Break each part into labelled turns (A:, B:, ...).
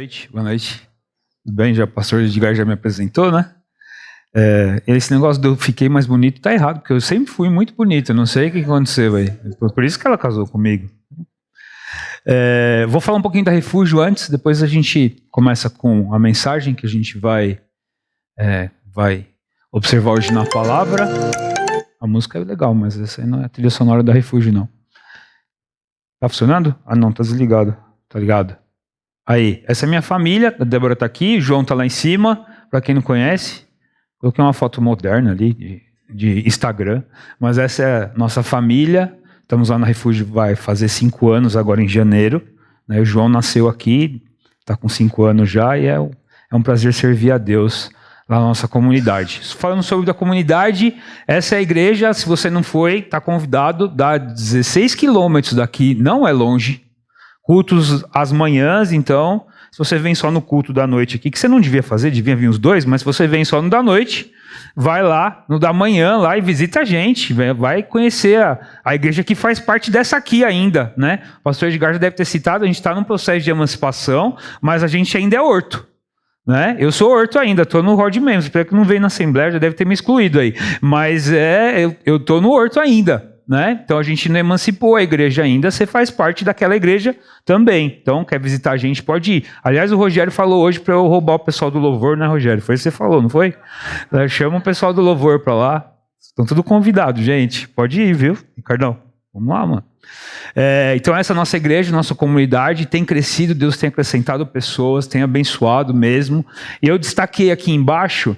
A: noite, boa noite. Tudo bem? Já o pastor Edgar já me apresentou, né? Esse negócio de eu fiquei mais bonito tá errado, porque eu sempre fui muito bonito, eu não sei o que aconteceu aí. Por isso que ela casou comigo. Vou falar um pouquinho da Refúgio antes, depois a gente começa com a mensagem que a gente vai observar hoje na palavra. A música é legal, mas essa aí não é a trilha sonora da Refúgio, não. Tá funcionando? Ah, não, tá desligado. Tá ligado? Aí, essa é minha família, a Débora tá aqui, o João tá lá em cima, para quem não conhece. Coloquei uma foto moderna ali, de Instagram, mas essa é a nossa família. Estamos lá na Refúgio, vai fazer 5 anos agora em janeiro. Né? O João nasceu aqui, está com 5 anos já, e é um prazer servir a Deus lá na nossa comunidade. Falando sobre a comunidade, essa é a igreja, se você não foi, está convidado, dá 16 quilômetros daqui, não é longe. Cultos às manhãs, então, se você vem só no culto da noite aqui, que você não devia fazer, devia vir os dois, mas se você vem só no da noite, vai lá no da manhã lá e visita a gente, vai conhecer a igreja que faz parte dessa aqui ainda, né? O pastor Edgar já deve ter citado, a gente está num processo de emancipação, mas a gente ainda é horto. Né? Eu sou horto ainda, estou no Rod mesmo, espero que não venha na Assembleia, já deve ter me excluído aí, mas eu estou no horto ainda. Né? Então a gente não emancipou a igreja ainda, você faz parte daquela igreja também. Então, quer visitar a gente, pode ir. Aliás, o Rogério falou hoje para eu roubar o pessoal do louvor, né, Rogério? Foi isso que você falou, não foi? Chama o pessoal do louvor para lá. Estão tudo convidados, gente. Pode ir, viu, Ricardão? Vamos lá, mano. Então essa nossa igreja, nossa comunidade tem crescido, Deus tem acrescentado pessoas, tem abençoado mesmo. E eu destaquei aqui embaixo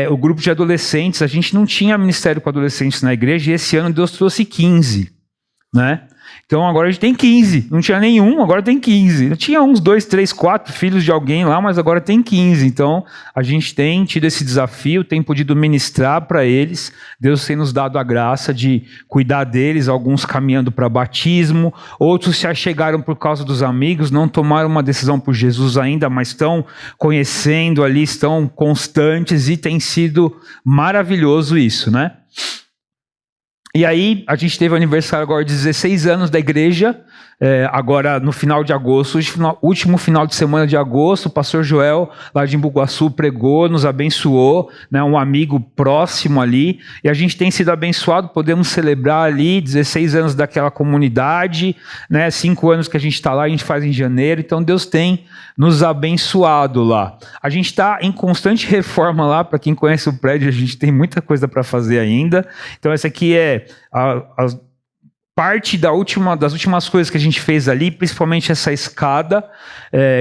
A: o grupo de adolescentes. A gente não tinha ministério com adolescentes na igreja e esse ano Deus trouxe 15, né? Então agora a gente tem 15, não tinha nenhum, agora tem 15. Eu tinha uns 2, 3, 4 filhos de alguém lá, mas agora tem 15. Então a gente tem tido esse desafio, tem podido ministrar para eles. Deus tem nos dado a graça de cuidar deles, alguns caminhando para batismo, outros se achegaram por causa dos amigos, não tomaram uma decisão por Jesus ainda, mas estão conhecendo ali, estão constantes e tem sido maravilhoso isso, né? E aí, a gente teve o aniversário agora de 16 anos da igreja, agora no final de agosto, último final de semana de agosto, o pastor Joel, lá de Embu-Guaçu, pregou, nos abençoou, né, um amigo próximo ali, e a gente tem sido abençoado, podemos celebrar ali 16 anos daquela comunidade, né, 5 anos que a gente está lá, a gente faz em janeiro, então Deus tem nos abençoado lá. A gente está em constante reforma lá, para quem conhece o prédio, a gente tem muita coisa para fazer ainda, então essa aqui é parte das últimas coisas que a gente fez ali, principalmente essa escada,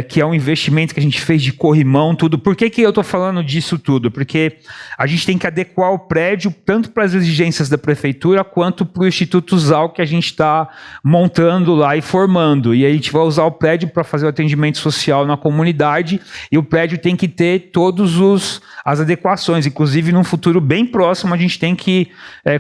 A: que é um investimento que a gente fez de corrimão, tudo. Por que eu estou falando disso tudo? Porque a gente tem que adequar o prédio tanto para as exigências da prefeitura quanto para o Instituto ZAL que a gente está montando lá e formando. E aí a gente vai usar o prédio para fazer o atendimento social na comunidade e o prédio tem que ter todas as adequações. Inclusive, num futuro bem próximo, a gente tem que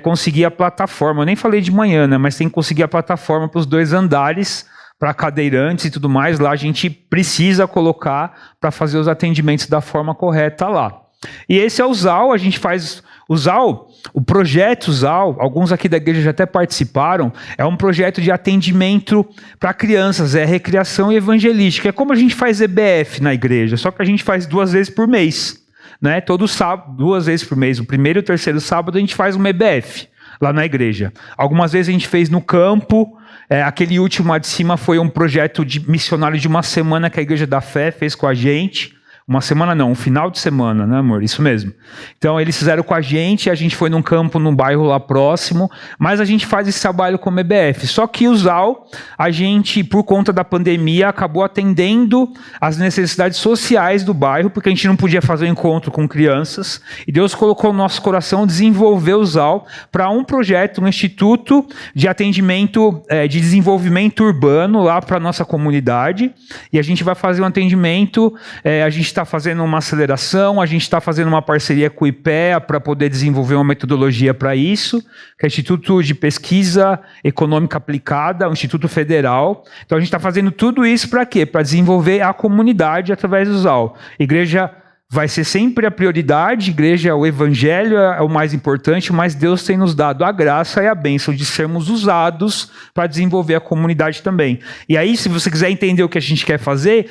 A: conseguir a plataforma. Eu nem falei de manhã, né? Mas tem que conseguir a plataforma para os 2 andares, para cadeirantes e tudo mais. Lá a gente precisa colocar para fazer os atendimentos da forma correta lá. E esse é o ZAL, a gente faz o ZAL, o projeto ZAL, alguns aqui da igreja já até participaram, é um projeto de atendimento para crianças, recreação e evangelística. É como a gente faz EBF na igreja, só que a gente faz 2 vezes por mês. Né? Todo sábado, 2 vezes por mês, o primeiro e o terceiro sábado a gente faz uma EBF. Lá na igreja. Algumas vezes a gente fez no campo, aquele último lá de cima foi um projeto de missionário de uma semana que a Igreja da Fé fez com a gente. Uma semana não, um final de semana, né, amor? Isso mesmo. Então, eles fizeram com a gente foi num campo, num bairro lá próximo, mas a gente faz esse trabalho como EBF. Só que o ZAL, a gente, por conta da pandemia, acabou atendendo as necessidades sociais do bairro, porque a gente não podia fazer um encontro com crianças, e Deus colocou no nosso coração desenvolver o ZAL para um projeto, um instituto de atendimento, de desenvolvimento urbano lá para a nossa comunidade, e a gente vai fazer um atendimento, a gente está fazendo uma aceleração, a gente está fazendo uma parceria com o IPEA para poder desenvolver uma metodologia para isso, que é o Instituto de Pesquisa Econômica Aplicada, um Instituto Federal. Então a gente está fazendo tudo isso para quê? Para desenvolver a comunidade através do ZAL. Igreja vai ser sempre a prioridade, igreja, o evangelho é o mais importante, mas Deus tem nos dado a graça e a bênção de sermos usados para desenvolver a comunidade também. E aí, se você quiser entender o que a gente quer fazer,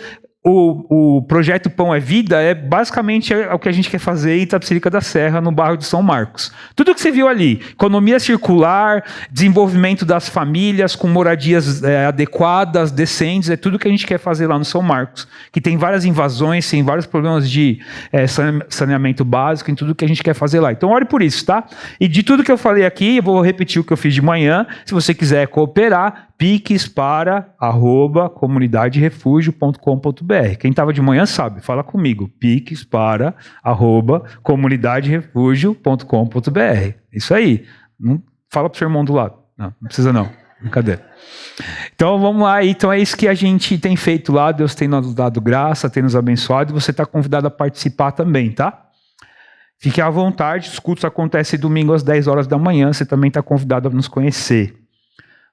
A: o projeto Pão é Vida é basicamente o que a gente quer fazer em Itapecerica da Serra, no bairro de São Marcos. Tudo que você viu ali, economia circular, desenvolvimento das famílias com moradias adequadas, decentes, é tudo que a gente quer fazer lá no São Marcos, que tem várias invasões, tem vários problemas de saneamento básico, em tudo que a gente quer fazer lá. Então ore por isso, tá? E de tudo que eu falei aqui, eu vou repetir o que eu fiz de manhã. Se você quiser cooperar, piques para @comunidaderefugio.com.br. Quem estava de manhã sabe, fala comigo. Piques para @comunidaderefugio.com.br. Isso aí. Não fala pro seu irmão do lado. Não precisa não. Brincadeira. Então vamos lá. Então é isso que a gente tem feito lá. Deus tem nos dado graça, tem nos abençoado. E você está convidado a participar também, tá? Fique à vontade. Os cultos acontecem domingo às 10 horas da manhã. Você também está convidado a nos conhecer.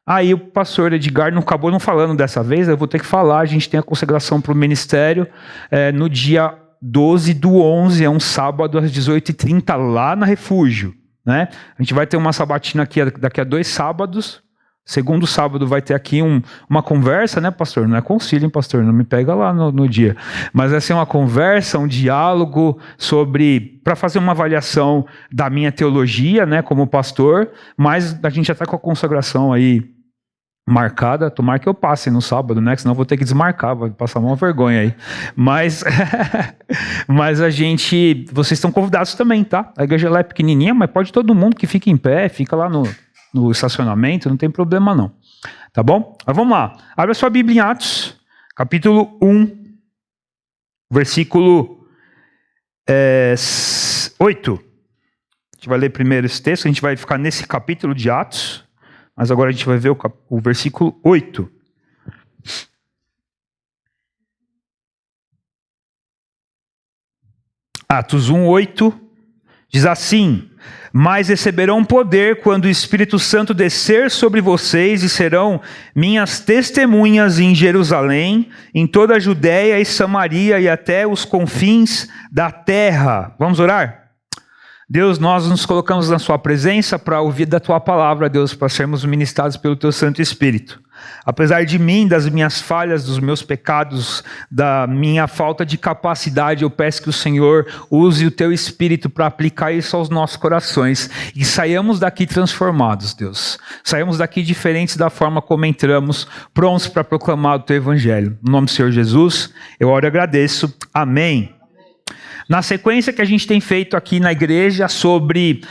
A: Aí o pastor Edgar não acabou não falando dessa vez, eu vou ter que falar. A gente tem a consagração para o ministério no dia 12/11, é um sábado às 18h30 lá na Refúgio, né? A gente vai ter uma sabatina aqui daqui a 2 sábados. Segundo sábado vai ter aqui uma conversa, né, pastor? Não é concílio, hein, pastor? Não me pega lá no dia. Mas vai ser uma conversa, um diálogo para fazer uma avaliação da minha teologia, né, como pastor. Mas a gente já está com a consagração aí marcada. Tomara que eu passe no sábado, né? Senão eu vou ter que desmarcar, vai passar uma vergonha aí. Mas vocês estão convidados também, tá? A igreja lá é pequenininha, mas pode todo mundo que fica em pé, fica lá no estacionamento, não tem problema não. Tá bom? Mas vamos lá. Abra sua Bíblia em Atos, capítulo 1, versículo 8. A gente vai ler primeiro esse texto, a gente vai ficar nesse capítulo de Atos, mas agora a gente vai ver o versículo 8. Atos 1, 8, diz assim: mas receberão poder quando o Espírito Santo descer sobre vocês e serão minhas testemunhas em Jerusalém, em toda a Judéia e Samaria e até os confins da terra. Vamos orar? Deus, nós nos colocamos na sua presença para ouvir da tua palavra, Deus, para sermos ministrados pelo teu Santo Espírito. Apesar de mim, das minhas falhas, dos meus pecados, da minha falta de capacidade, eu peço que o Senhor use o teu Espírito para aplicar isso aos nossos corações e saiamos daqui transformados, Deus. Saiamos daqui diferentes da forma como entramos, prontos para proclamar o teu Evangelho. No nome do Senhor Jesus, eu oro e agradeço. Amém. Na sequência que a gente tem feito aqui na igreja sobre,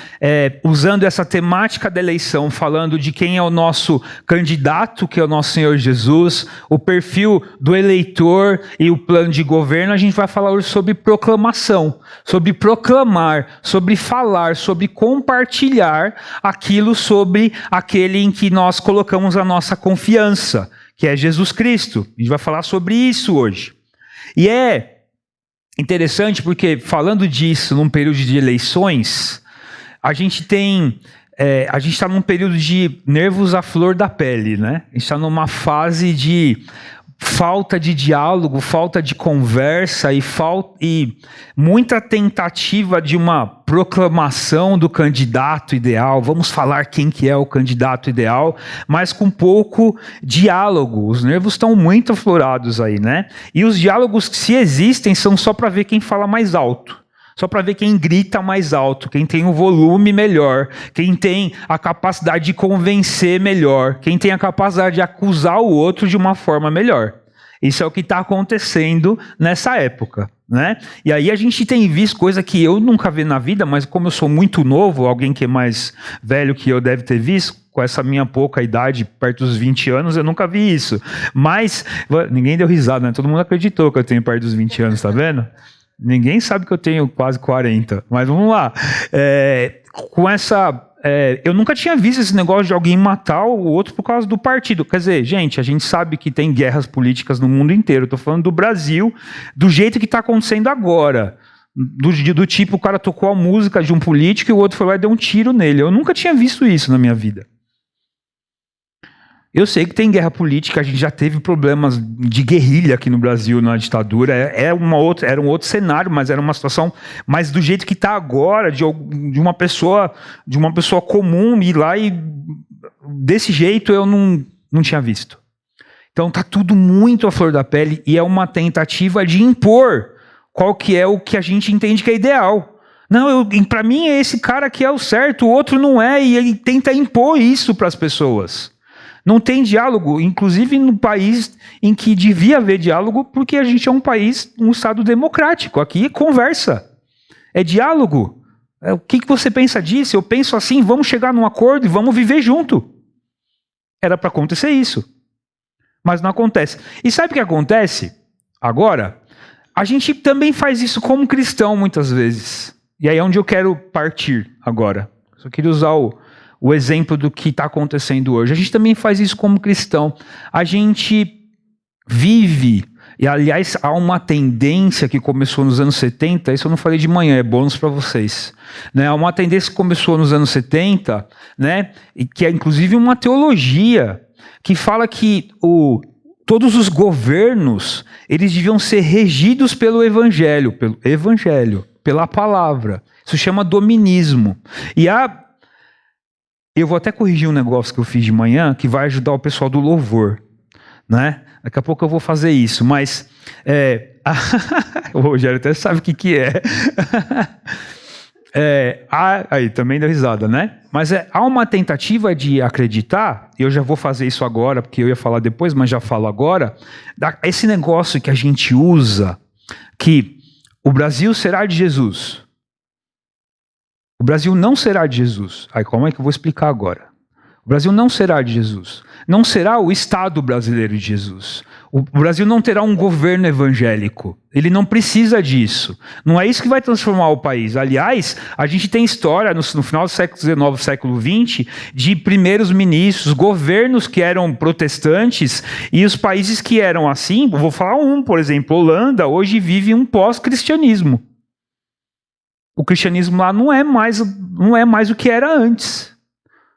A: usando essa temática da eleição, falando de quem é o nosso candidato, que é o nosso Senhor Jesus, o perfil do eleitor e o plano de governo, a gente vai falar hoje sobre proclamação, sobre proclamar, sobre falar, sobre compartilhar aquilo sobre aquele em que nós colocamos a nossa confiança, que é Jesus Cristo. A gente vai falar sobre isso hoje. E é interessante porque, falando disso num período de eleições, a gente está num período de nervos à flor da pele, né? A gente está numa fase de falta de diálogo, falta de conversa e muita tentativa de uma proclamação do candidato ideal. Vamos falar quem que é o candidato ideal, mas com pouco diálogo. Os nervos estão muito aflorados aí, né? E os diálogos que se existem são só para ver quem fala mais alto. Só para ver quem grita mais alto, quem tem o volume melhor, quem tem a capacidade de convencer melhor, quem tem a capacidade de acusar o outro de uma forma melhor. Isso é o que está acontecendo nessa época, né? E aí a gente tem visto coisa que eu nunca vi na vida, mas como eu sou muito novo, alguém que é mais velho que eu deve ter visto, com essa minha pouca idade, perto dos 20 anos, eu nunca vi isso. Mas ninguém deu risada, né? Todo mundo acreditou que eu tenho perto dos 20 anos, tá vendo? Ninguém sabe que eu tenho quase 40, mas vamos lá. Eu nunca tinha visto esse negócio de alguém matar o outro por causa do partido. Quer dizer, gente, a gente sabe que tem guerras políticas no mundo inteiro. Estou falando do Brasil, do jeito que está acontecendo agora. Do tipo, o cara tocou a música de um político e o outro foi lá e deu um tiro nele. Eu nunca tinha visto isso na minha vida. Eu sei que tem guerra política, a gente já teve problemas de guerrilha aqui no Brasil na ditadura, era um outro cenário, mas era uma situação, mas do jeito que está agora, de uma pessoa comum ir lá e desse jeito eu não tinha visto. Então tá tudo muito à flor da pele e é uma tentativa de impor qual que é o que a gente entende que é ideal. Não, para mim é esse cara que é o certo, o outro não é, e ele tenta impor isso para as pessoas. Não tem diálogo, inclusive no país em que devia haver diálogo, porque a gente é um país, um estado democrático. Aqui é conversa, é diálogo. O que você pensa disso? Eu penso assim, vamos chegar num acordo e vamos viver junto. Era para acontecer isso. Mas não acontece. E sabe o que acontece agora? A gente também faz isso como cristão muitas vezes. E aí é onde eu quero partir agora. Só queria usar o exemplo do que está acontecendo hoje. A gente também faz isso como cristão. A gente vive, e aliás há uma tendência que começou nos anos 70, isso eu não falei de manhã, é bônus para vocês. Né? Há uma tendência que começou nos anos 70, né? E que é inclusive uma teologia, que fala que todos os governos, eles deviam ser regidos pelo evangelho, pela palavra. Isso chama dominismo. E eu vou até corrigir um negócio que eu fiz de manhã, que vai ajudar o pessoal do louvor, né? Daqui a pouco eu vou fazer isso, mas... o Rogério até sabe o que é. Aí, também dá risada, né? Mas há uma tentativa de acreditar, e eu já vou fazer isso agora, porque eu ia falar depois, mas já falo agora, esse negócio que a gente usa, que o Brasil será de Jesus. O Brasil não será de Jesus. Aí, como é que eu vou explicar agora? O Brasil não será de Jesus. Não será o Estado brasileiro de Jesus. O Brasil não terá um governo evangélico. Ele não precisa disso. Não é isso que vai transformar o país. Aliás, a gente tem história no final do século XIX, século XX, de primeiros ministros, governos que eram protestantes e os países que eram assim, vou falar por exemplo, Holanda, hoje vive um pós-cristianismo. O cristianismo lá não é mais o que era antes.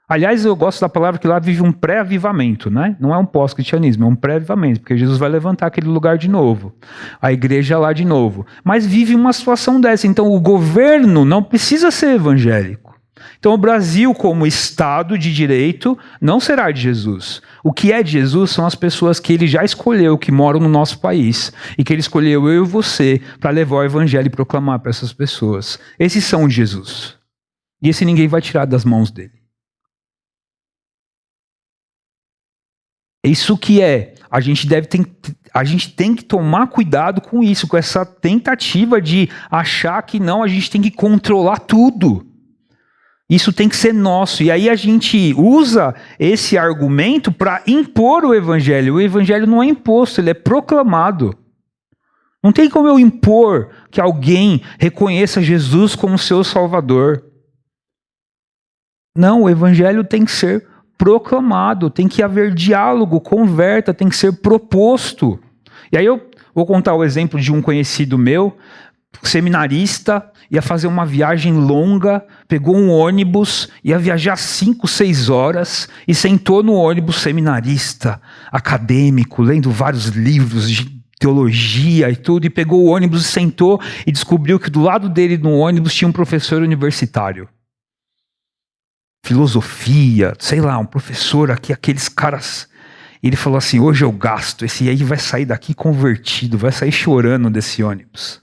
A: Aliás, eu gosto da palavra que lá vive um pré-avivamento, né? Não é um pós-cristianismo, é um pré-avivamento, porque Jesus vai levantar aquele lugar de novo, a igreja lá de novo. Mas vive uma situação dessa, então o governo não precisa ser evangélico. Então o Brasil, como Estado de direito, não será de Jesus. O que é de Jesus são as pessoas que ele já escolheu, que moram no nosso país, e que ele escolheu eu e você para levar o evangelho e proclamar para essas pessoas. Esses são de Jesus. E esse ninguém vai tirar das mãos dele. Isso que a gente tem que tomar cuidado com isso, com essa tentativa de achar que não, a gente tem que controlar tudo. Isso tem que ser nosso. E aí a gente usa esse argumento para impor o evangelho. O evangelho não é imposto, ele é proclamado. Não tem como eu impor que alguém reconheça Jesus como seu Salvador. Não, o evangelho tem que ser proclamado, tem que haver diálogo, conversa, tem que ser proposto. E aí eu vou contar o exemplo de um conhecido meu, seminarista, ia fazer uma viagem longa, pegou um ônibus, ia viajar 5, 6 horas e sentou no ônibus, seminarista, acadêmico, lendo vários livros de teologia e tudo, e pegou o ônibus e sentou e descobriu que do lado dele no ônibus tinha um professor universitário. Filosofia, sei lá, um professor aqui, aqueles caras. Ele falou assim, hoje eu gasto, esse aí vai sair daqui convertido, vai sair chorando desse ônibus.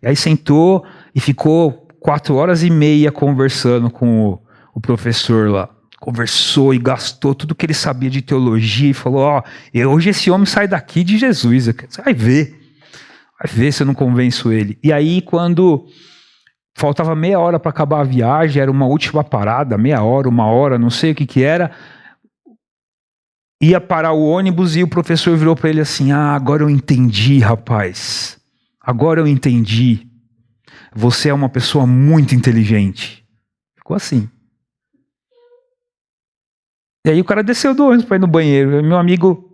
A: E aí sentou e ficou 4h30 conversando com o professor lá. Conversou e gastou tudo que ele sabia de teologia e falou, hoje esse homem sai daqui de Jesus. Você vai ver se eu não convenço ele. E aí quando faltava meia hora para acabar a viagem, era uma última parada, meia hora, 1 hora, não sei o que era. Ia parar o ônibus e o professor virou para ele assim, agora eu entendi, rapaz. Agora eu entendi. Você é uma pessoa muito inteligente. Ficou assim. E aí o cara desceu do ônibus para ir no banheiro. Meu amigo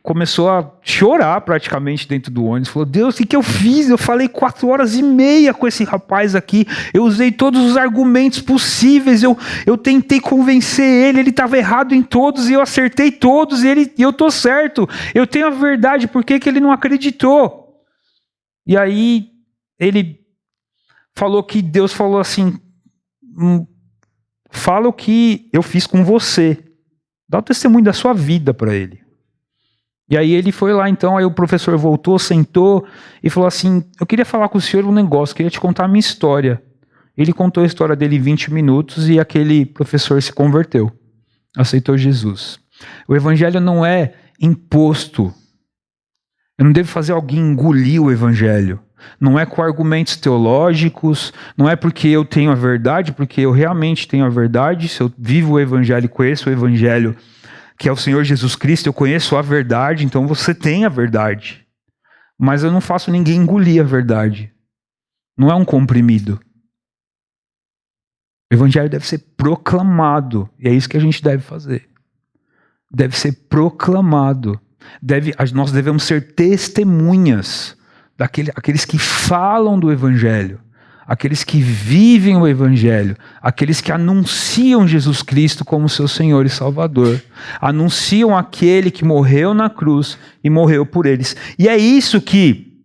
A: começou a chorar praticamente dentro do ônibus. Falou, Deus, o que eu fiz? Eu falei 4h30 com esse rapaz aqui. Eu usei todos os argumentos possíveis. Eu tentei convencer ele. Ele estava errado em todos e eu acertei todos. E eu estou certo. Eu tenho a verdade. Por que ele não acreditou? E aí ele falou que Deus falou assim, fala o que eu fiz com você. Dá o testemunho da sua vida para ele. E aí ele foi lá então, aí o professor voltou, sentou e falou assim, eu queria falar com o senhor um negócio, queria te contar a minha história. Ele contou a história dele em 20 minutos e aquele professor se converteu, aceitou Jesus. O evangelho não é imposto. Eu não devo fazer alguém engolir o evangelho. Não é com argumentos teológicos, não é porque eu tenho a verdade, porque eu realmente tenho a verdade. Se eu vivo o evangelho e conheço o evangelho, que é o Senhor Jesus Cristo, eu conheço a verdade, então você tem a verdade. Mas eu não faço ninguém engolir a verdade. Não é um comprimido. O evangelho deve ser proclamado, e é isso que a gente deve fazer. Deve ser proclamado. Nós devemos ser testemunhas daqueles que falam do evangelho, aqueles que vivem o evangelho, aqueles que anunciam Jesus Cristo como seu Senhor e Salvador, anunciam aquele que morreu na cruz e morreu por eles. E é isso que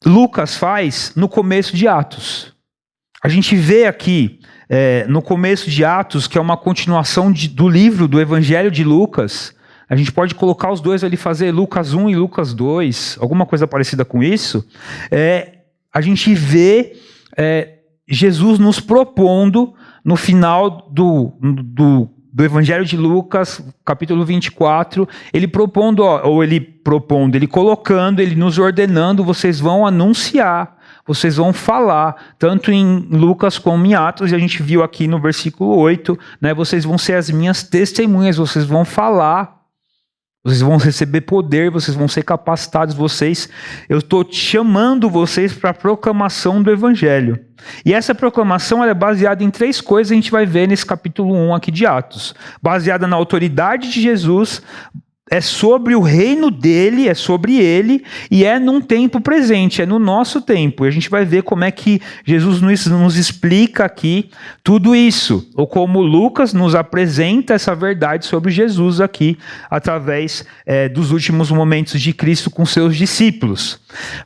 A: Lucas faz no começo de Atos. A gente vê aqui no começo de Atos, que é uma continuação do livro do Evangelho de Lucas. A gente pode colocar os dois ali, fazer Lucas 1 e Lucas 2, alguma coisa parecida com isso. A gente vê Jesus nos propondo, no final do Evangelho de Lucas, capítulo 24, ele colocando, ele nos ordenando, vocês vão anunciar, vocês vão falar, tanto em Lucas como em Atos, e a gente viu aqui no versículo 8, né, vocês vão ser as minhas testemunhas, vocês vão falar, vocês vão receber poder, vocês vão ser capacitados, eu estou chamando vocês para a proclamação do Evangelho. E essa proclamação ela é baseada em 3 coisas, a gente vai ver nesse capítulo 1 aqui de Atos. Baseada na autoridade de Jesus, é sobre o reino dele, é sobre ele, e é num tempo presente, é no nosso tempo. E a gente vai ver como é que Jesus nos explica aqui tudo isso, ou como Lucas nos apresenta essa verdade sobre Jesus aqui, através dos últimos momentos de Cristo com seus discípulos.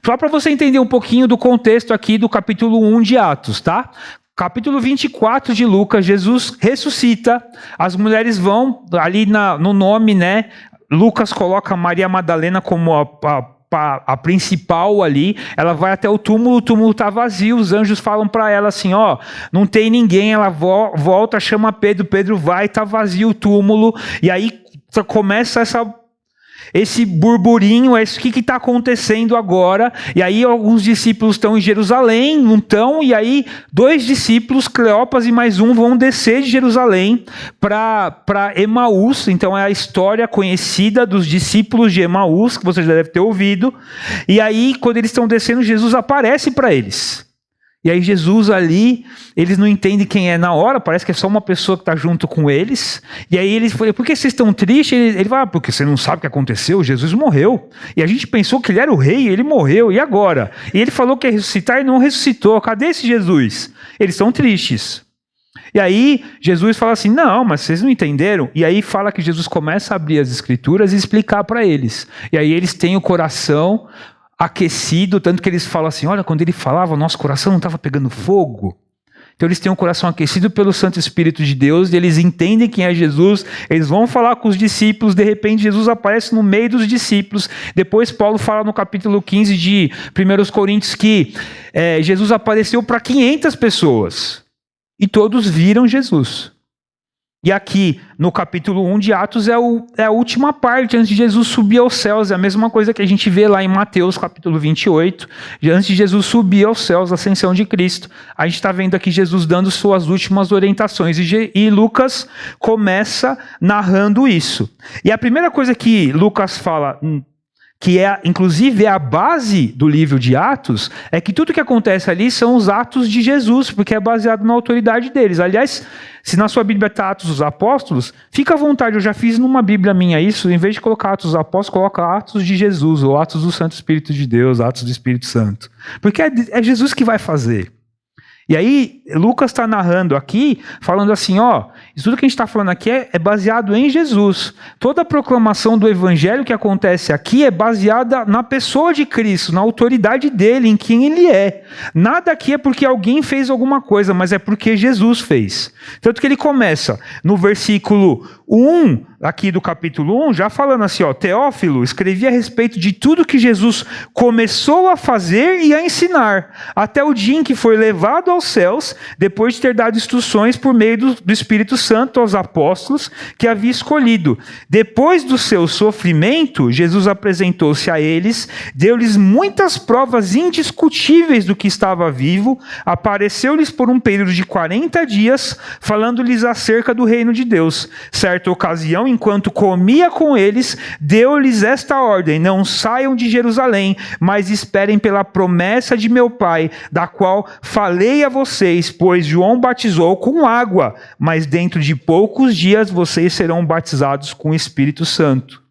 A: Só para você entender um pouquinho do contexto aqui do capítulo 1 de Atos, tá? Capítulo 24 de Lucas, Jesus ressuscita, as mulheres vão ali no nome, né? Lucas coloca Maria Madalena como a principal ali, ela vai até o túmulo está vazio, os anjos falam para ela assim, não tem ninguém, ela volta, chama Pedro vai, está vazio o túmulo, e aí começa esse burburinho, o que está acontecendo agora? E aí alguns discípulos estão em Jerusalém, não estão, e aí 2 discípulos, Cleopas e mais um, vão descer de Jerusalém para Emaús. Então é a história conhecida dos discípulos de Emaús, que você já deve ter ouvido. E aí, quando eles estão descendo, Jesus aparece para eles. E aí Jesus ali, eles não entendem quem é na hora, parece que é só uma pessoa que está junto com eles. E aí eles falam, por que vocês estão tristes? Ele fala, porque você não sabe o que aconteceu, Jesus morreu. E a gente pensou que ele era o rei, ele morreu, e agora? E ele falou que ia ressuscitar e não ressuscitou, cadê esse Jesus? Eles estão tristes. E aí Jesus fala assim, não, mas vocês não entenderam? E aí fala que Jesus começa a abrir as escrituras e explicar para eles. E aí eles têm o coração aquecido, tanto que eles falam assim, olha, quando ele falava, o nosso coração não estava pegando fogo. Então eles têm um coração aquecido pelo Santo Espírito de Deus, e eles entendem quem é Jesus, eles vão falar com os discípulos, de repente Jesus aparece no meio dos discípulos. Depois Paulo fala no capítulo 15 de 1 Coríntios que Jesus apareceu para 500 pessoas, e todos viram Jesus. E aqui, no capítulo 1 de Atos, é a última parte, antes de Jesus subir aos céus. É a mesma coisa que a gente vê lá em Mateus, capítulo 28. Antes de Jesus subir aos céus, a ascensão de Cristo. A gente está vendo aqui Jesus dando suas últimas orientações. E Lucas começa narrando isso. E a primeira coisa que Lucas fala, que inclusive é a base do livro de Atos, é que tudo que acontece ali são os atos de Jesus, porque é baseado na autoridade deles. Aliás, se na sua Bíblia está Atos dos Apóstolos, fica à vontade, eu já fiz numa Bíblia minha isso, em vez de colocar Atos dos Apóstolos, coloca Atos de Jesus, ou Atos do Santo Espírito de Deus, Atos do Espírito Santo. Porque é Jesus que vai fazer. E aí, Lucas está narrando aqui, falando assim, Isso tudo que a gente está falando aqui é baseado em Jesus. Toda a proclamação do evangelho que acontece aqui é baseada na pessoa de Cristo, na autoridade dele, em quem ele é. Nada aqui é porque alguém fez alguma coisa, mas é porque Jesus fez. Tanto que ele começa no versículo 1, aqui do capítulo 1, já falando assim, ó, Teófilo, escrevi a respeito de tudo que Jesus começou a fazer e a ensinar, até o dia em que foi levado aos céus, depois de ter dado instruções por meio do Espírito Santo aos apóstolos que havia escolhido. Depois do seu sofrimento, Jesus apresentou-se a eles, deu-lhes muitas provas indiscutíveis do que estava vivo, apareceu-lhes por um período de 40 dias, falando-lhes acerca do reino de Deus. Certa ocasião, enquanto comia com eles, deu-lhes esta ordem: não saiam de Jerusalém, mas esperem pela promessa de meu Pai, da qual falei a vocês, pois João batizou com água, mas dentro de poucos dias vocês serão batizados com o Espírito Santo.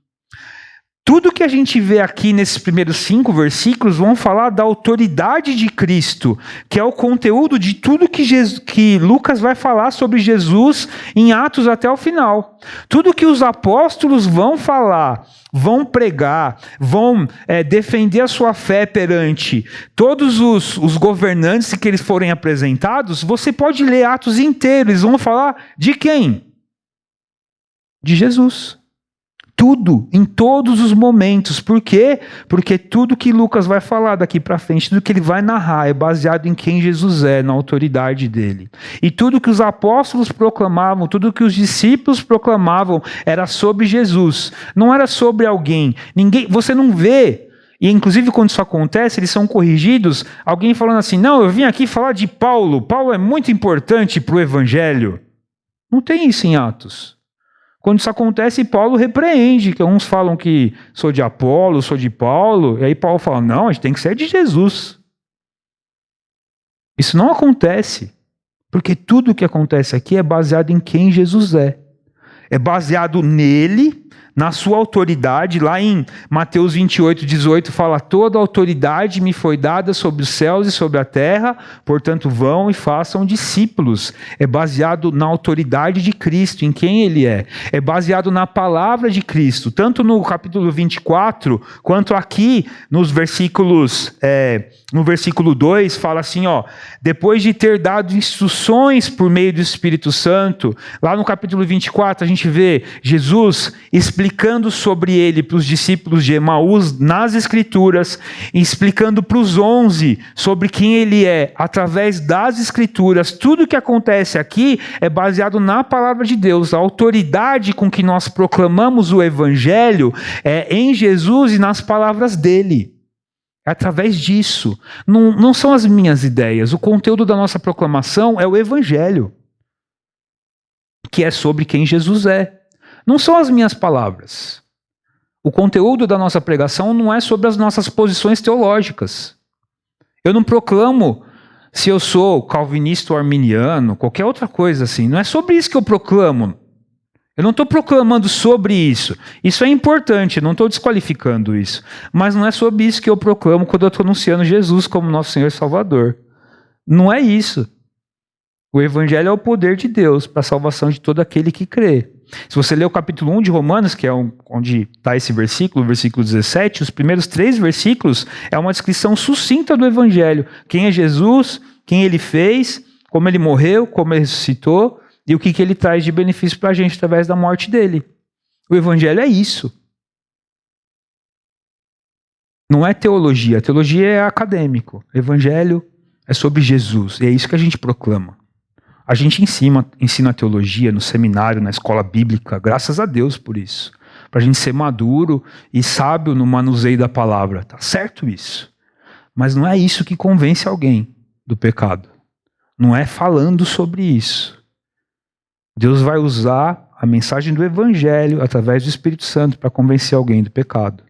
A: Tudo que a gente vê aqui nesses primeiros 5 versículos vão falar da autoridade de Cristo, que é o conteúdo de tudo que Lucas vai falar sobre Jesus em Atos até o final. Tudo que os apóstolos vão falar, vão pregar, vão defender a sua fé perante todos os governantes que eles forem apresentados, você pode ler Atos inteiro, eles vão falar de quem? De Jesus. Tudo, em todos os momentos. Por quê? Porque tudo que Lucas vai falar daqui para frente, tudo que ele vai narrar é baseado em quem Jesus é, na autoridade dele. E tudo que os apóstolos proclamavam, tudo que os discípulos proclamavam era sobre Jesus. Não era sobre alguém. Você não vê, e inclusive quando isso acontece, eles são corrigidos, alguém falando assim, não, eu vim aqui falar de Paulo. Paulo é muito importante para o evangelho. Não tem isso em Atos. Quando isso acontece, Paulo repreende, que uns falam que sou de Apolo, sou de Paulo, e aí Paulo fala, não, a gente tem que ser de Jesus. Isso não acontece, porque tudo o que acontece aqui é baseado em quem Jesus é. É baseado nele, na sua autoridade. Lá em Mateus 28, 18, fala, toda a autoridade me foi dada sobre os céus e sobre a terra, portanto vão e façam discípulos. É baseado na autoridade de Cristo, em quem ele é. É baseado na palavra de Cristo, tanto no capítulo 24, quanto aqui nos versículos, no versículo 2, fala assim, ó, depois de ter dado instruções por meio do Espírito Santo, lá no capítulo 24 a gente vê Jesus explicando sobre ele para os discípulos de Emaús nas Escrituras, explicando para os 11 sobre quem ele é através das Escrituras. Tudo que acontece aqui é baseado na palavra de Deus. A autoridade com que nós proclamamos o Evangelho é em Jesus e nas palavras dele. É através disso. Não são as minhas ideias. O conteúdo da nossa proclamação é o Evangelho, que é sobre quem Jesus é. Não são as minhas palavras. O conteúdo da nossa pregação não é sobre as nossas posições teológicas. Eu não proclamo se eu sou calvinista ou arminiano, qualquer outra coisa assim. Não é sobre isso que eu proclamo. Eu não estou proclamando sobre isso. Isso é importante, eu não estou desqualificando isso. Mas não é sobre isso que eu proclamo quando eu estou anunciando Jesus como nosso Senhor e Salvador. Não é isso. O Evangelho é o poder de Deus para a salvação de todo aquele que crê. Se você ler o capítulo 1 de Romanos, que é onde está esse versículo, o versículo 17, os primeiros 3 versículos é uma descrição sucinta do Evangelho. Quem é Jesus, quem ele fez, como ele morreu, como ele ressuscitou e o que ele traz de benefício para a gente através da morte dele. O Evangelho é isso. Não é teologia. A teologia é acadêmico. O Evangelho é sobre Jesus. E é isso que a gente proclama. A gente ensina teologia no seminário, na escola bíblica, graças a Deus por isso. Para a gente ser maduro e sábio no manuseio da palavra. Tá certo isso. Mas não é isso que convence alguém do pecado. Não é falando sobre isso. Deus vai usar a mensagem do Evangelho através do Espírito Santo para convencer alguém do pecado.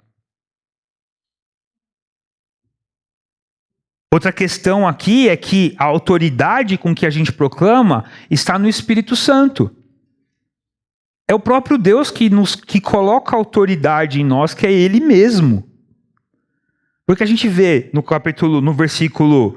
A: Outra questão aqui é que a autoridade com que a gente proclama está no Espírito Santo. É o próprio Deus que coloca autoridade em nós, que é Ele mesmo. Porque a gente vê no versículo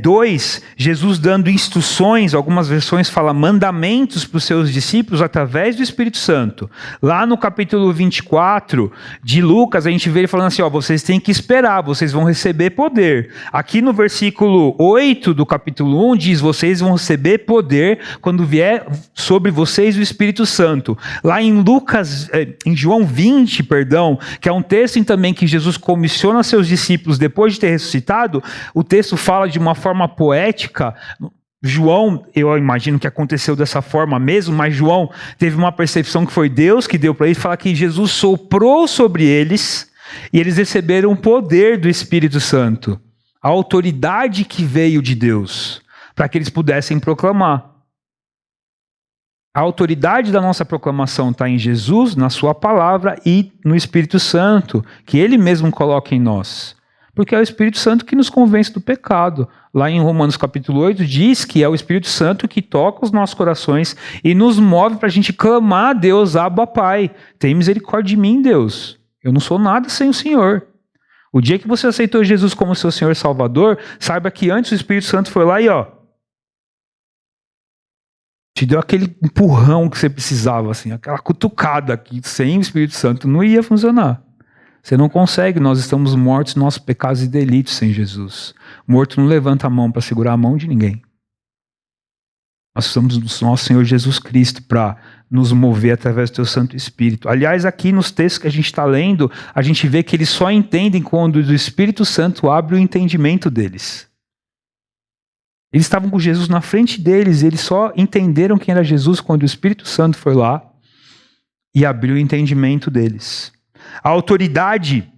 A: 2, Jesus dando instruções, algumas versões falam mandamentos para os seus discípulos através do Espírito Santo. Lá no capítulo 24 de Lucas, a gente vê ele falando assim, vocês têm que esperar, vocês vão receber poder. Aqui no versículo 8 do capítulo 1 diz, vocês vão receber poder quando vier sobre vocês o Espírito Santo. Lá em João 20, que é um texto também que Jesus comissiona seus discípulos depois de ter ressuscitado, o texto fala de uma forma poética. João, eu imagino que aconteceu dessa forma mesmo, mas João teve uma percepção que foi Deus que deu para ele, fala que Jesus soprou sobre eles e eles receberam o poder do Espírito Santo, a autoridade que veio de Deus, para que eles pudessem proclamar. A autoridade da nossa proclamação está em Jesus, na sua palavra e no Espírito Santo, que Ele mesmo coloca em nós. Porque é o Espírito Santo que nos convence do pecado. Lá em Romanos capítulo 8 diz que é o Espírito Santo que toca os nossos corações e nos move para a gente clamar a Deus, Abba Pai. Tem misericórdia de mim, Deus. Eu não sou nada sem o Senhor. O dia que você aceitou Jesus como seu Senhor e Salvador, saiba que antes o Espírito Santo foi lá e te deu aquele empurrão que você precisava, assim, aquela cutucada que sem o Espírito Santo não ia funcionar. Você não consegue, nós estamos mortos em nossos pecados e delitos sem Jesus. Morto não levanta a mão para segurar a mão de ninguém. Nós precisamos do nosso Senhor Jesus Cristo para nos mover através do teu Santo Espírito. Aliás, aqui nos textos que a gente está lendo, a gente vê que eles só entendem quando o Espírito Santo abre o entendimento deles. Eles estavam com Jesus na frente deles, eles só entenderam quem era Jesus quando o Espírito Santo foi lá e abriu o entendimento deles. A autoridade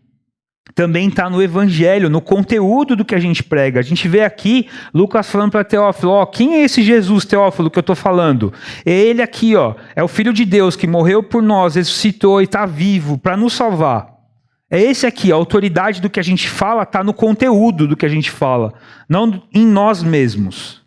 A: também está no Evangelho, no conteúdo do que a gente prega. A gente vê aqui Lucas falando para Teófilo, quem é esse Jesus, Teófilo, que eu estou falando? É ele aqui, é o Filho de Deus que morreu por nós, ressuscitou e está vivo para nos salvar. É esse aqui, a autoridade do que a gente fala está no conteúdo do que a gente fala, não em nós mesmos.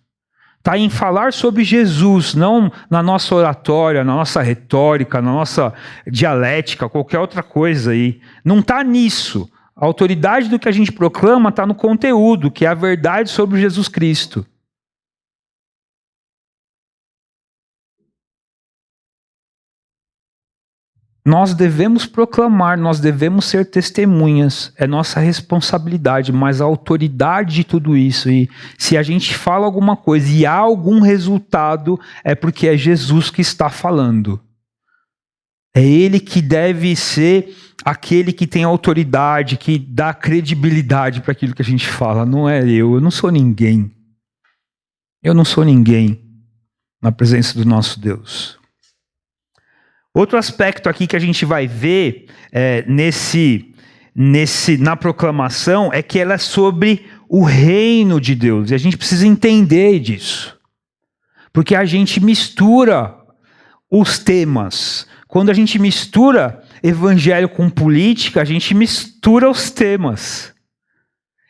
A: Está em falar sobre Jesus, não na nossa oratória, na nossa retórica, na nossa dialética, qualquer outra coisa aí. Não está nisso. A autoridade do que a gente proclama está no conteúdo, que é a verdade sobre Jesus Cristo. Nós devemos proclamar, nós devemos ser testemunhas, é nossa responsabilidade, mas a autoridade de tudo isso, e se a gente fala alguma coisa e há algum resultado, é porque é Jesus que está falando. É Ele que deve ser aquele que tem autoridade, que dá credibilidade para aquilo que a gente fala, não é eu não sou ninguém. Eu não sou ninguém na presença do nosso Deus. Outro aspecto aqui que a gente vai ver na proclamação é que ela é sobre o reino de Deus. E a gente precisa entender disso. Porque a gente mistura os temas. Quando a gente mistura evangelho com política, a gente mistura os temas.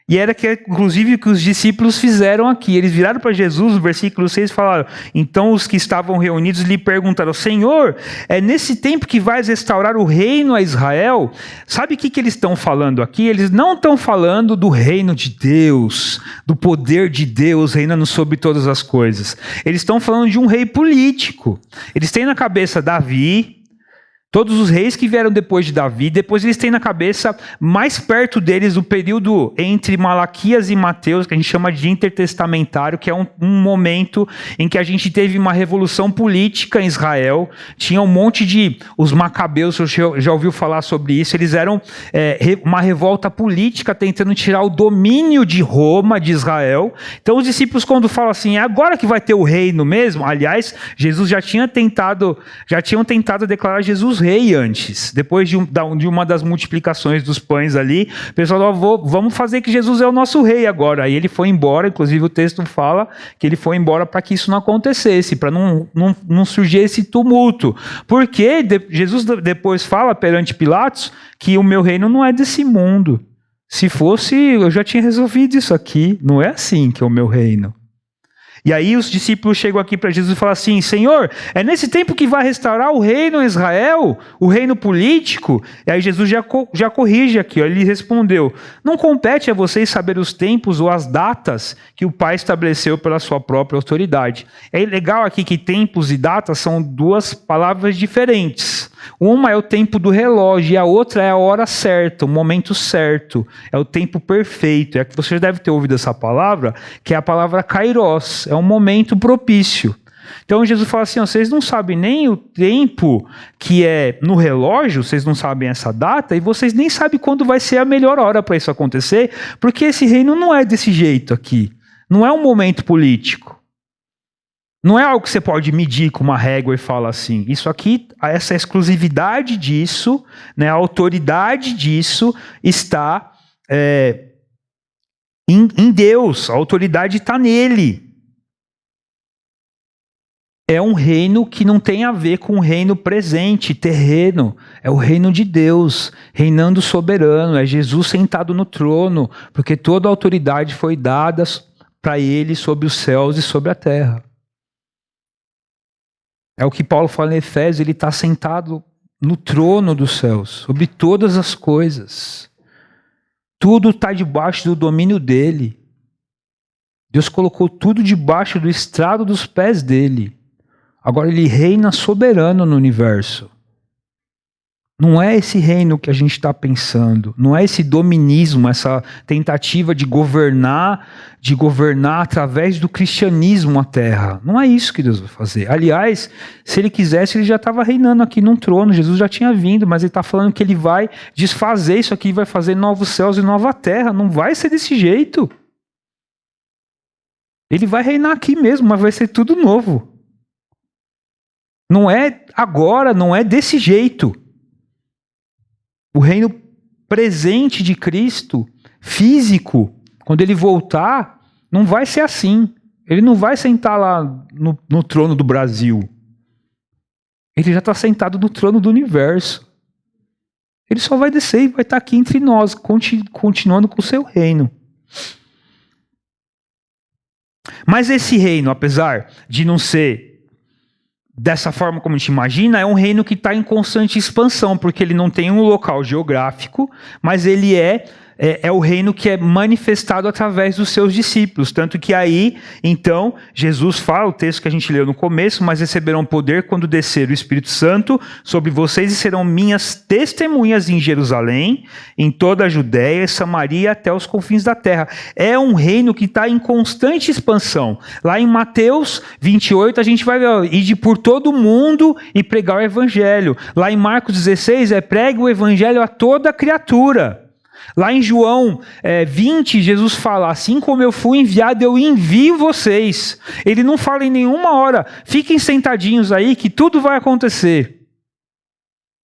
A: E era que, inclusive, o que os discípulos fizeram aqui. Eles viraram para Jesus, no versículo 6, e falaram, então os que estavam reunidos lhe perguntaram, Senhor, é nesse tempo que vais restaurar o reino a Israel? Sabe o que eles estão falando aqui? Eles não estão falando do reino de Deus, do poder de Deus reinando sobre todas as coisas. Eles estão falando de um rei político. Eles têm na cabeça Davi, todos os reis que vieram depois de Davi, depois eles têm na cabeça, mais perto deles, o período entre Malaquias e Mateus, que a gente chama de intertestamentário, que é um momento em que a gente teve uma revolução política em Israel. Tinha um monte de... Os macabeus, você já ouviu falar sobre isso, eles eram uma revolta política tentando tirar o domínio de Roma, de Israel. Então os discípulos, quando falam assim, é agora que vai ter o reino mesmo? Aliás, Jesus já tinham tentado declarar Jesus rei antes, depois de uma das multiplicações dos pães ali, o pessoal falou, vamos fazer que Jesus é o nosso rei agora. Aí ele foi embora, inclusive o texto fala que ele foi embora para que isso não acontecesse, para não surgir esse tumulto. Porque Jesus depois fala perante Pilatos que o meu reino não é desse mundo. Se fosse, eu já tinha resolvido isso aqui. Não é assim que é o meu reino. E aí os discípulos chegam aqui para Jesus e falam assim: Senhor, é nesse tempo que vai restaurar o reino em Israel? O reino político? E aí Jesus já corrige aqui, ó. Ele respondeu: não compete a vocês saber os tempos ou as datas que o Pai estabeleceu pela sua própria autoridade. É legal aqui que tempos e datas são duas palavras diferentes. Uma é o tempo do relógio e a outra é a hora certa, o momento certo. É o tempo perfeito. É que você deve ter ouvido essa palavra, que é a palavra kairos. É um momento propício. Então Jesus fala assim: ó, vocês não sabem nem o tempo que é no relógio, vocês não sabem essa data, e vocês nem sabem quando vai ser a melhor hora para isso acontecer, porque esse reino não é desse jeito aqui. Não é um momento político. Não é algo que você pode medir com uma régua e falar assim. Isso aqui, essa exclusividade disso, né, a autoridade disso está em Deus. A autoridade está nele. É um reino que não tem a ver com o reino presente, terreno. É o reino de Deus, reinando soberano. É Jesus sentado no trono, porque toda a autoridade foi dada para ele sobre os céus e sobre a terra. É o que Paulo fala em Efésios: ele está sentado no trono dos céus, sobre todas as coisas. Tudo está debaixo do domínio dele. Deus colocou tudo debaixo do estrado dos pés dele. Agora ele reina soberano no universo. Não é esse reino que a gente está pensando. Não é esse dominismo, essa tentativa de governar através do cristianismo a terra. Não é isso que Deus vai fazer. Aliás, se ele quisesse, ele já estava reinando aqui num trono. Jesus já tinha vindo, mas ele está falando que ele vai desfazer isso aqui, vai fazer novos céus e nova terra. Não vai ser desse jeito. Ele vai reinar aqui mesmo, mas vai ser tudo novo. Não é agora, não é desse jeito. O reino presente de Cristo, físico, quando ele voltar, não vai ser assim. Ele não vai sentar lá no trono do Brasil. Ele já está sentado no trono do universo. Ele só vai descer e vai estar aqui entre nós, continuando com o seu reino. Mas esse reino, apesar de não ser dessa forma como a gente imagina, é um reino que está em constante expansão, porque ele não tem um local geográfico, mas ele é o reino que é manifestado através dos seus discípulos. Tanto que aí, então, Jesus fala, o texto que a gente leu no começo: mas receberão poder quando descer o Espírito Santo sobre vocês e serão minhas testemunhas em Jerusalém, em toda a Judéia, Samaria, até os confins da terra. É um reino que está em constante expansão. Lá em Mateus 28, a gente vai ver: ide por todo o mundo e pregar o evangelho. Lá em Marcos 16, pregue o evangelho a toda criatura. Lá em João 20, Jesus fala: assim como eu fui enviado, eu envio vocês. Ele não fala em nenhuma hora: fiquem sentadinhos aí que tudo vai acontecer.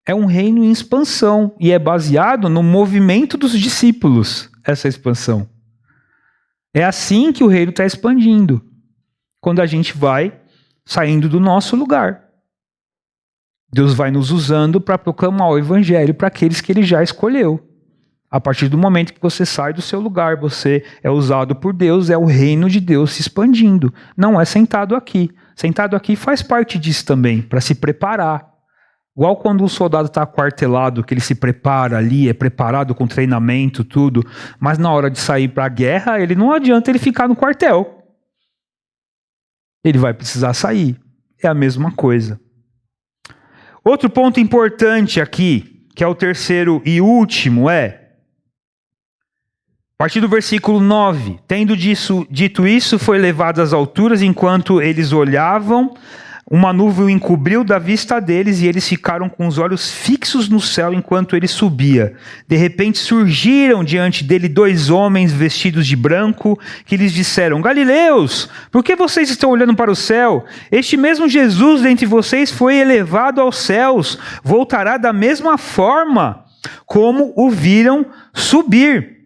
A: É um reino em expansão e é baseado no movimento dos discípulos, essa expansão. É assim que o reino está expandindo, quando a gente vai saindo do nosso lugar. Deus vai nos usando para proclamar o evangelho para aqueles que ele já escolheu. A partir do momento que você sai do seu lugar, você é usado por Deus, é o reino de Deus se expandindo. Não é sentado aqui. Sentado aqui faz parte disso também, para se preparar. Igual quando um soldado está aquartelado, que ele se prepara ali, é preparado com treinamento, tudo, mas na hora de sair para a guerra, ele não adianta ele ficar no quartel. Ele vai precisar sair. É a mesma coisa. Outro ponto importante aqui, que é o terceiro e último, a partir do versículo 9: tendo dito isso, foi levado às alturas, enquanto eles olhavam, uma nuvem o encobriu da vista deles, e eles ficaram com os olhos fixos no céu enquanto ele subia. De repente surgiram diante dele 2 homens vestidos de branco, que lhes disseram: Galileus, por que vocês estão olhando para o céu? Este mesmo Jesus dentre vocês foi elevado aos céus, voltará da mesma forma como o viram subir.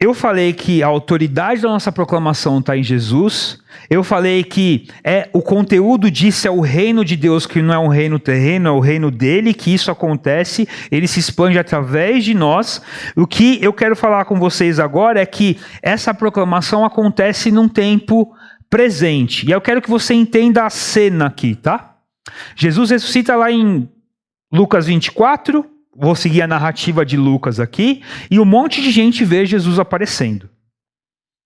A: Eu falei que a autoridade da nossa proclamação está em Jesus. Eu falei que o conteúdo disso é o reino de Deus, que não é um reino terreno, é o reino dele, que isso acontece, ele se expande através de nós. O que eu quero falar com vocês agora é que essa proclamação acontece num tempo presente. E eu quero que você entenda a cena aqui, tá? Jesus ressuscita lá em Lucas 24, vou seguir a narrativa de Lucas aqui, e um monte de gente vê Jesus aparecendo.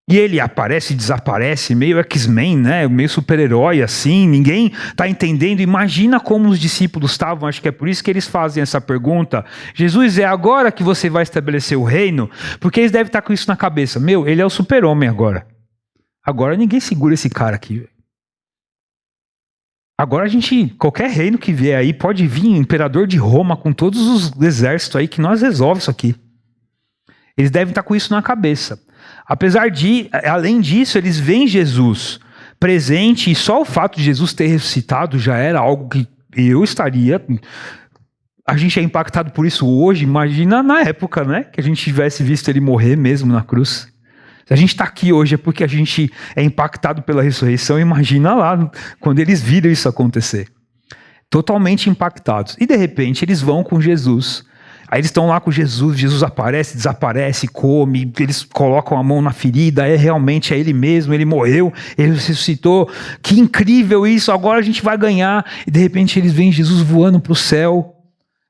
A: E ele aparece e desaparece, meio X-Men, né? Meio super-herói assim, ninguém está entendendo. Imagina como os discípulos estavam, acho que é por isso que eles fazem essa pergunta. Jesus, é agora que você vai estabelecer o reino? Porque eles devem estar com isso na cabeça. Meu, ele é o super-homem agora. Agora ninguém segura esse cara aqui. Agora qualquer reino que vier aí, pode vir imperador de Roma com todos os exércitos aí que nós resolvemos isso aqui. Eles devem estar com isso na cabeça. Além disso, eles veem Jesus presente e só o fato de Jesus ter ressuscitado já era algo que eu estaria... A gente é impactado por isso hoje, imagina na época, né? Que a gente tivesse visto ele morrer mesmo na cruz. Se a gente está aqui hoje é porque a gente é impactado pela ressurreição, imagina lá quando eles viram isso acontecer. Totalmente impactados. E de repente eles vão com Jesus. Aí eles estão lá com Jesus, Jesus aparece, desaparece, come, eles colocam a mão na ferida, realmente é ele mesmo, ele morreu, ele ressuscitou, que incrível isso, agora a gente vai ganhar. E de repente eles veem Jesus voando para o céu,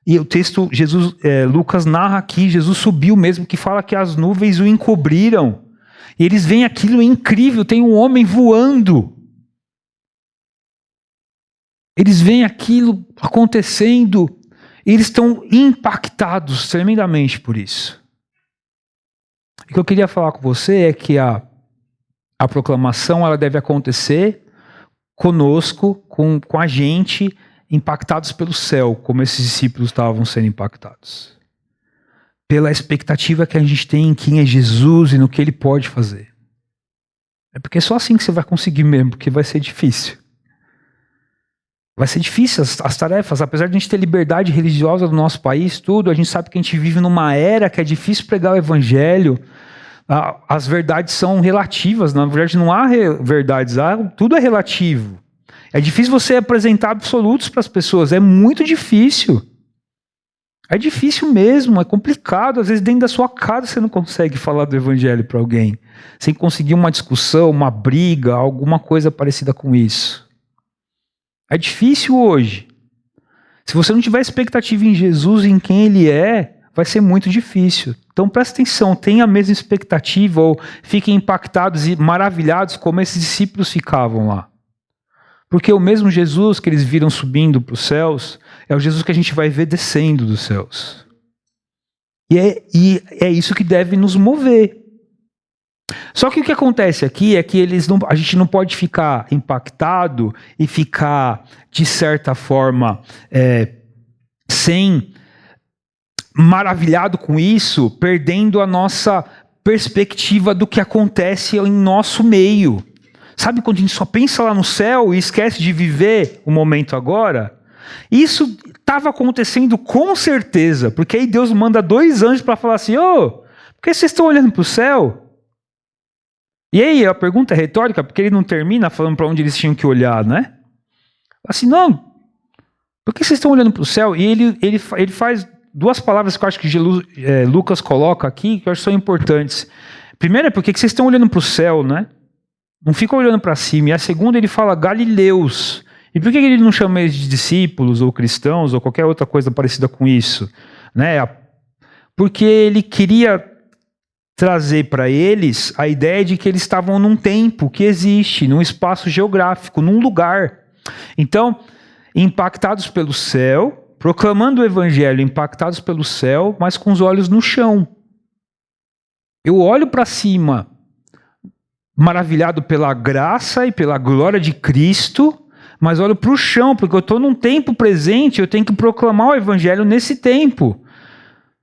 A: e o texto, Lucas narra aqui, Jesus subiu mesmo, que fala que as nuvens o encobriram, e eles veem aquilo incrível, tem um homem voando. Eles veem aquilo acontecendo, e eles estão impactados tremendamente por isso. O que eu queria falar com você é que a proclamação ela deve acontecer conosco, com a gente, impactados pelo céu, como esses discípulos estavam sendo impactados. Pela expectativa que a gente tem em quem é Jesus e no que ele pode fazer. É porque é só assim que você vai conseguir mesmo, porque vai ser difícil. Vai ser difícil as tarefas, apesar de a gente ter liberdade religiosa no nosso país, tudo, a gente sabe que a gente vive numa era que é difícil pregar o evangelho, as verdades são relativas, na verdade não há verdades, tudo é relativo. É difícil você apresentar absolutos para as pessoas, é muito difícil. É difícil mesmo, é complicado, às vezes dentro da sua casa você não consegue falar do evangelho para alguém, sem conseguir uma discussão, uma briga, alguma coisa parecida com isso. É difícil hoje. Se você não tiver expectativa em Jesus, em quem ele é, vai ser muito difícil. Então presta atenção, tenha a mesma expectativa ou fiquem impactados e maravilhados como esses discípulos ficavam lá. Porque o mesmo Jesus que eles viram subindo para os céus, é o Jesus que a gente vai ver descendo dos céus. E é isso que deve nos mover. Só que o que acontece aqui é que a gente não pode ficar impactado e ficar, de certa forma, maravilhado com isso, perdendo a nossa perspectiva do que acontece em nosso meio. Sabe quando a gente só pensa lá no céu e esquece de viver o momento agora? Isso estava acontecendo com certeza, porque aí Deus manda 2 anjos para falar assim, por que vocês estão olhando para o céu? E aí a pergunta é retórica, porque ele não termina falando para onde eles tinham que olhar, né? Assim, não, por que vocês estão olhando para o céu? E ele faz 2 palavras que eu acho que Lucas coloca aqui, que eu acho que são importantes. Primeiro é porque vocês estão olhando para o céu, né? Não fica olhando para cima. E a segunda ele fala galileus. E por que ele não chama eles de discípulos ou cristãos ou qualquer outra coisa parecida com isso? Né? Porque ele queria trazer para eles a ideia de que eles estavam num tempo que existe, num espaço geográfico, num lugar. Então, impactados pelo céu, proclamando o evangelho, impactados pelo céu, mas com os olhos no chão. Eu olho para cima, maravilhado pela graça e pela glória de Cristo, mas olho para o chão, porque eu estou num tempo presente, eu tenho que proclamar o evangelho nesse tempo.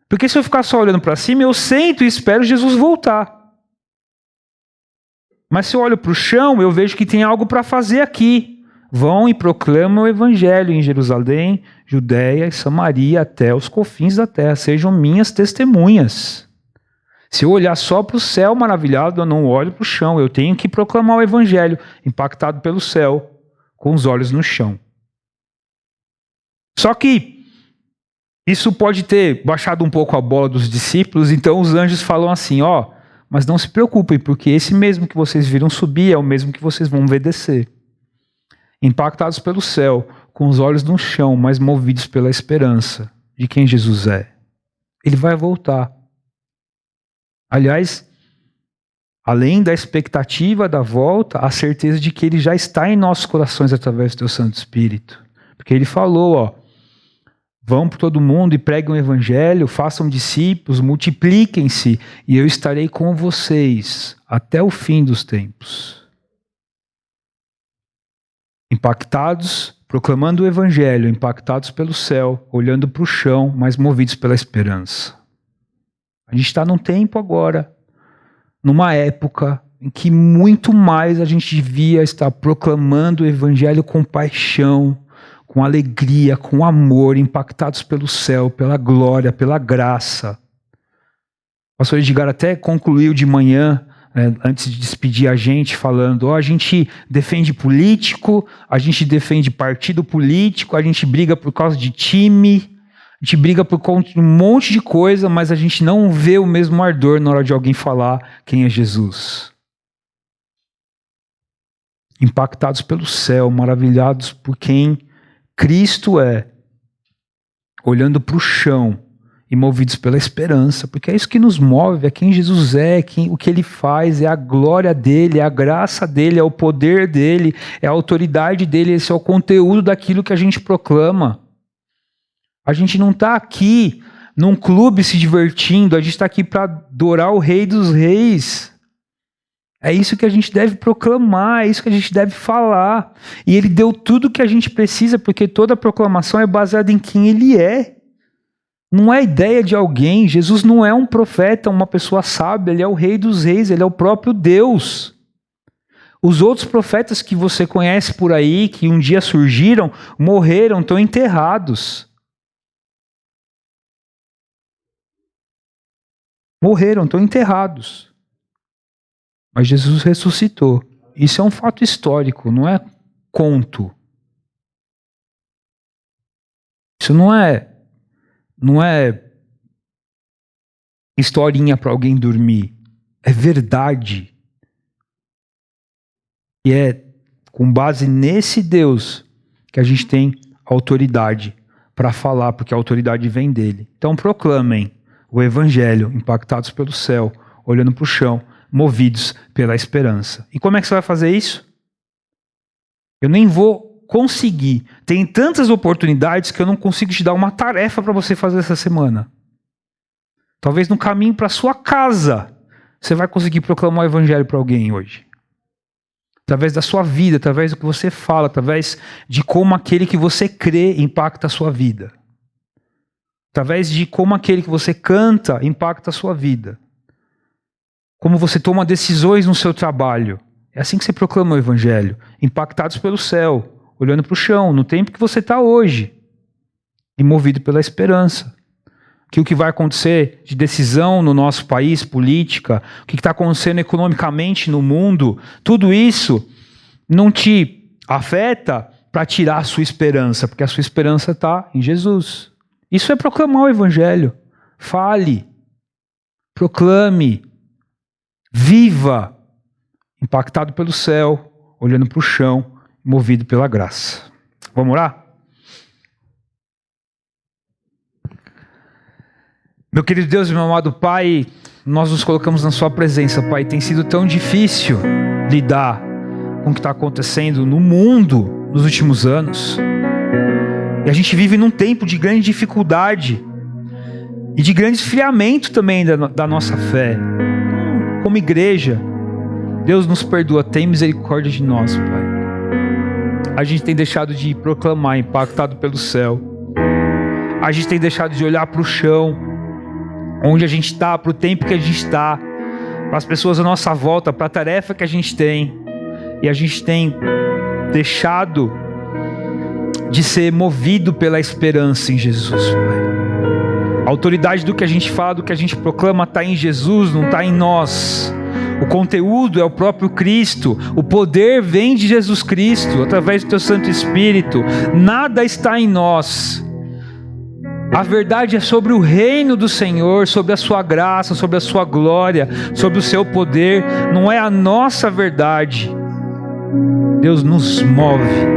A: Porque se eu ficar só olhando para cima, eu sento e espero Jesus voltar. Mas se eu olho para o chão, eu vejo que tem algo para fazer aqui. Vão e proclamam o evangelho em Jerusalém, Judeia e Samaria, até os confins da terra. Sejam minhas testemunhas. Se eu olhar só para o céu maravilhado, eu não olho para o chão. Eu tenho que proclamar o evangelho, impactado pelo céu, com os olhos no chão. Só que isso pode ter baixado um pouco a bola dos discípulos, então os anjos falam assim, Mas não se preocupem, porque esse mesmo que vocês viram subir é o mesmo que vocês vão ver descer. Impactados pelo céu, com os olhos no chão, mas movidos pela esperança de quem Jesus é. Ele vai voltar. Aliás, além da expectativa da volta, a certeza de que ele já está em nossos corações através do teu Santo Espírito. Porque ele falou, vão por todo mundo e preguem o evangelho, façam discípulos, multipliquem-se, e eu estarei com vocês até o fim dos tempos. Impactados, proclamando o evangelho, impactados pelo céu, olhando para o chão, mas movidos pela esperança. A gente está num tempo agora, numa época em que muito mais a gente devia estar proclamando o evangelho com paixão, com alegria, com amor, impactados pelo céu, pela glória, pela graça. O pastor Edgar até concluiu de manhã, antes de despedir a gente, falando, a gente defende político, a gente defende partido político, a gente briga por causa de time, a gente briga por conta de um monte de coisa, mas a gente não vê o mesmo ardor na hora de alguém falar quem é Jesus. Impactados pelo céu, maravilhados por quem Cristo é, olhando para o chão e movidos pela esperança, porque é isso que nos move, é quem Jesus é, o que ele faz, é a glória dele, é a graça dele, é o poder dele, é a autoridade dele, esse é o conteúdo daquilo que a gente proclama. A gente não está aqui num clube se divertindo, a gente está aqui para adorar o Rei dos Reis. É isso que a gente deve proclamar, é isso que a gente deve falar. E ele deu tudo o que a gente precisa, porque toda proclamação é baseada em quem ele é. Não é a ideia de alguém. Jesus não é um profeta, uma pessoa sábia, ele é o Rei dos Reis, ele é o próprio Deus. Os outros profetas que você conhece por aí, que um dia surgiram, morreram, estão enterrados. Morreram, estão enterrados. Mas Jesus ressuscitou. Isso é um fato histórico, não é conto. Isso não é historinha para alguém dormir. É verdade. E é com base nesse Deus que a gente tem autoridade para falar, porque a autoridade vem dele. Então proclamem o evangelho, impactados pelo céu, olhando para o chão, movidos pela esperança. E como é que você vai fazer isso? Eu nem vou conseguir. Tem tantas oportunidades que eu não consigo te dar uma tarefa para você fazer essa semana. Talvez no caminho para sua casa, você vai conseguir proclamar o evangelho para alguém hoje. Através da sua vida, através do que você fala, através de como aquele que você crê impacta a sua vida. Através de como aquele que você canta impacta a sua vida. Como você toma decisões no seu trabalho. É assim que você proclama o evangelho. Impactados pelo céu, olhando para o chão, no tempo que você está hoje. E movido pela esperança. Que o que vai acontecer de decisão no nosso país, política, o que está acontecendo economicamente no mundo, tudo isso não te afeta para tirar a sua esperança, porque a sua esperança está em Jesus. Isso é proclamar o evangelho. Fale, proclame, viva, impactado pelo céu, olhando para o chão, movido pela graça. Vamos orar? Meu querido Deus e meu amado Pai, nós nos colocamos na sua presença, Pai. Tem sido tão difícil lidar com o que está acontecendo no mundo nos últimos anos. E a gente vive num tempo de grande dificuldade e de grande esfriamento também da nossa fé. Como igreja, Deus nos perdoa, tem misericórdia de nós, Pai. A gente tem deixado de proclamar, impactado pelo céu. A gente tem deixado de olhar para o chão, onde a gente está, para o tempo que a gente está, para as pessoas à nossa volta, para a tarefa que a gente tem. E a gente tem deixado de ser movido pela esperança em Jesus, Pai. A autoridade do que a gente fala, do que a gente proclama está em Jesus, não está em nós. O conteúdo é o próprio Cristo. O poder vem de Jesus Cristo, através do teu Santo Espírito. Nada está em nós. A verdade é sobre o reino do Senhor, sobre a sua graça, sobre a sua glória, sobre o seu poder. Não é a nossa verdade. Deus nos move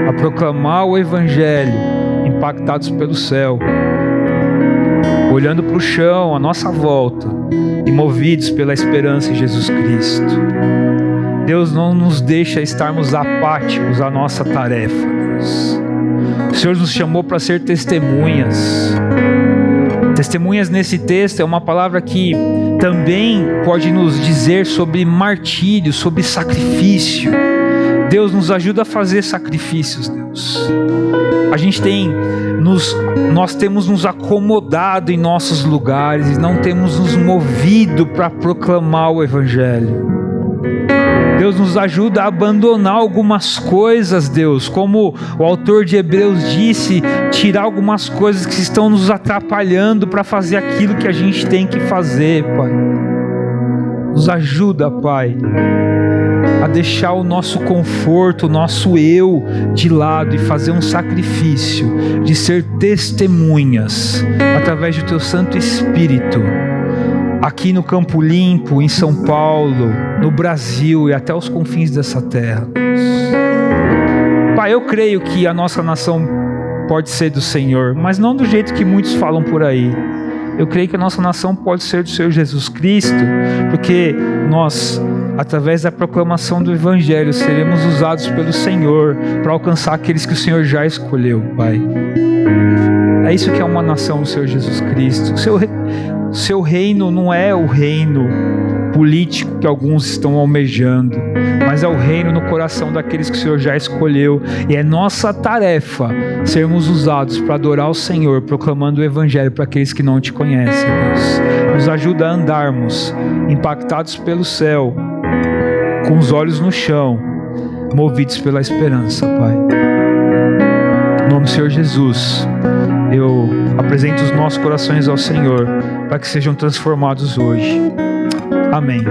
A: a proclamar o Evangelho, impactados pelo céu, olhando para o chão, à nossa volta, e movidos pela esperança em Jesus Cristo. Deus não nos deixa estarmos apáticos à nossa tarefa, Deus. O Senhor nos chamou para ser testemunhas. Testemunhas nesse texto é uma palavra que também pode nos dizer sobre martírio, sobre sacrifício. Deus nos ajuda a fazer sacrifícios, Deus. Nós temos nos acomodado em nossos lugares e não temos nos movido para proclamar o Evangelho. Deus nos ajuda a abandonar algumas coisas, Deus, como o autor de Hebreus disse, tirar algumas coisas que estão nos atrapalhando para fazer aquilo que a gente tem que fazer, Pai. Nos ajuda, Pai, a deixar o nosso conforto, o nosso eu de lado e fazer um sacrifício de ser testemunhas através do Teu Santo Espírito, aqui no Campo Limpo, em São Paulo, no Brasil e até os confins dessa terra. Pai, eu creio que a nossa nação pode ser do Senhor, mas não do jeito que muitos falam por aí. Eu creio que a nossa nação pode ser do Senhor Jesus Cristo, porque nós, através da proclamação do Evangelho, seremos usados pelo Senhor para alcançar aqueles que o Senhor já escolheu, Pai. É isso que é uma nação do Senhor Jesus Cristo. O seu reino não é o reino político que alguns estão almejando, mas é o reino no coração daqueles que o Senhor já escolheu. E é nossa tarefa sermos usados para adorar o Senhor, proclamando o Evangelho para aqueles que não te conhecem, Deus. Nos ajuda a andarmos impactados pelo céu, com os olhos no chão, movidos pela esperança, Pai. Em nome do Senhor Jesus, eu apresento os nossos corações ao Senhor, para que sejam transformados hoje. Amém.